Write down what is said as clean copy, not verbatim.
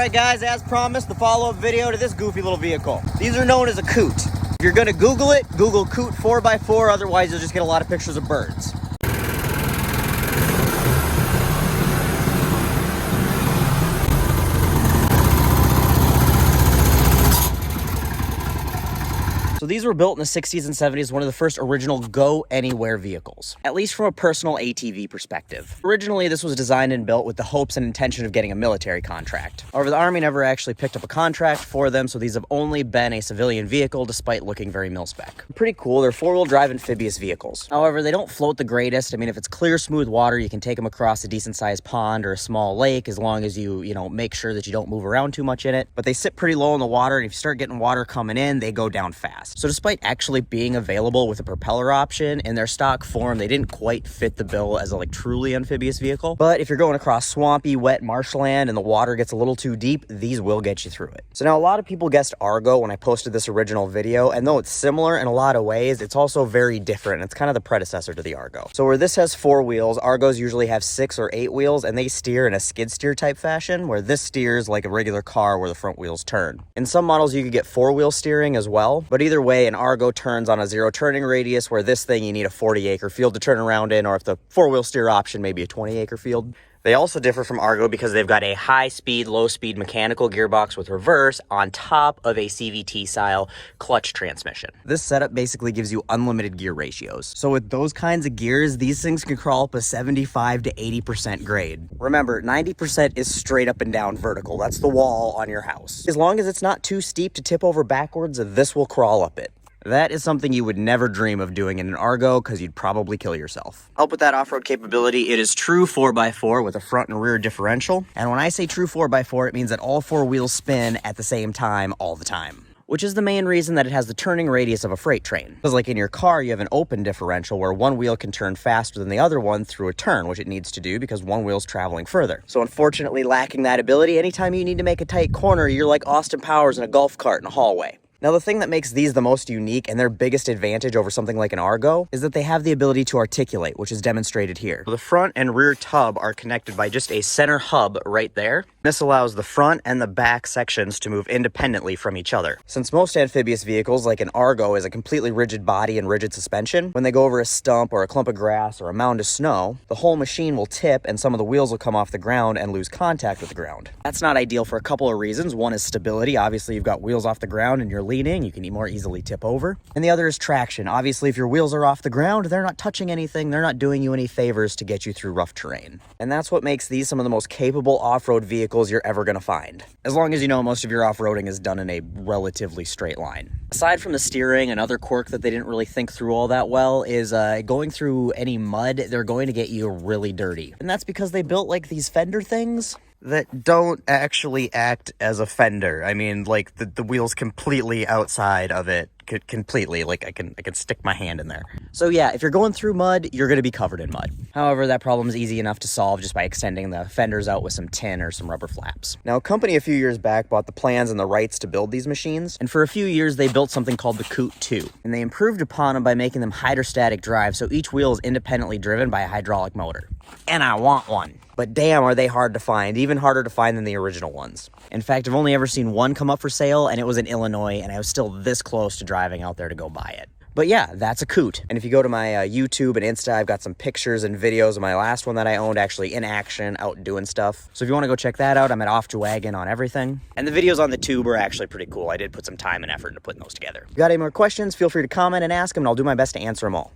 Alright guys, as promised, the follow-up video to this goofy little vehicle. These are known as a COOT. If you're gonna Google it, Google COOT 4x4, otherwise you'll just get a lot of pictures of birds. So these were built in the 60s and 70s, one of the first original go-anywhere vehicles, at least from a personal ATV perspective. Originally, this was designed and built with the hopes and intention of getting a military contract. However, the Army never actually picked up a contract for them, so these have only been a civilian vehicle despite looking very mil-spec. Pretty cool, they're four-wheel drive amphibious vehicles. However, they don't float the greatest. I mean, if it's clear, smooth water, you can take them across a decent-sized pond or a small lake as long as you make sure that you don't move around too much in it. But they sit pretty low in the water, and if you start getting water coming in, they go down fast. So despite actually being available with a propeller option, in their stock form, they didn't quite fit the bill as a truly amphibious vehicle. But if you're going across swampy, wet marshland and the water gets a little too deep, these will get you through it. So now a lot of people guessed Argo when I posted this original video, and though it's similar in a lot of ways, it's also very different. It's kind of the predecessor to the Argo. So where this has 4 wheels, Argos usually have 6 or 8 wheels, and they steer in a skid steer type fashion, where this steers like a regular car where the front wheels turn. In some models, you could get 4-wheel steering as well, but either way, an Argo turns on a 0 turning radius, where this thing you need a 40-acre field to turn around in, or if the 4-wheel steer option, maybe a 20-acre field. They also differ from Argo because they've got a high-speed, low-speed mechanical gearbox with reverse on top of a CVT-style clutch transmission. This setup basically gives you unlimited gear ratios. So with those kinds of gears, these things can crawl up a 75 to 80% grade. Remember, 90% is straight up and down vertical. That's the wall on your house. As long as it's not too steep to tip over backwards, this will crawl up it. That is something you would never dream of doing in an Argo because you'd probably kill yourself. Help with that off-road capability, it is true 4x4 with a front and rear differential. And when I say true 4x4, it means that all 4 wheels spin at the same time all the time. Which is the main reason that it has the turning radius of a freight train. Because like in your car, you have an open differential where one wheel can turn faster than the other one through a turn, which it needs to do because one wheel's traveling further. So unfortunately, lacking that ability, anytime you need to make a tight corner, you're like Austin Powers in a golf cart in a hallway. Now, the thing that makes these the most unique and their biggest advantage over something like an Argo is that they have the ability to articulate, which is demonstrated here. The front and rear tub are connected by just a center hub right there. This allows the front and the back sections to move independently from each other. Since most amphibious vehicles, like an Argo, is a completely rigid body and rigid suspension, when they go over a stump or a clump of grass or a mound of snow, the whole machine will tip and some of the wheels will come off the ground and lose contact with the ground. That's not ideal for a couple of reasons. One is stability. Obviously, you've got wheels off the ground and you're leaning, you can more easily tip over. And the other is traction. Obviously, if your wheels are off the ground, they're not touching anything, they're not doing you any favors to get you through rough terrain. And that's what makes these some of the most capable off-road vehicles you're ever going to find. As long as you know most of your off-roading is done in a relatively straight line. Aside from the steering, another quirk that they didn't really think through all that well is going through any mud, they're going to get you really dirty. And that's because they built like these fender things that don't actually act as a fender. I mean, like the wheel's completely outside of it, completely. Like I can stick my hand in there. So yeah, if you're going through mud, you're going to be covered in mud. However, that problem is easy enough to solve just by extending the fenders out with some tin or some rubber flaps. Now, a company a few years back bought the plans and the rights to build these machines, and for a few years they built something called the COOT 2, and they improved upon them by making them hydrostatic drive, so each wheel is independently driven by a hydraulic motor. And I want one. But damn, are they hard to find, even harder to find than the original ones. In fact, I've only ever seen one come up for sale, and it was in Illinois, and I was still this close to driving out there to go buy it. But yeah, that's a COOT. And if you go to my YouTube and Insta, I've got some pictures and videos of my last one that I owned actually in action, out doing stuff. So if you want to go check that out, I'm at Off to Wagon on everything. And the videos on the tube are actually pretty cool. I did put some time and effort into putting those together. If you got any more questions, feel free to comment and ask them, and I'll do my best to answer them all.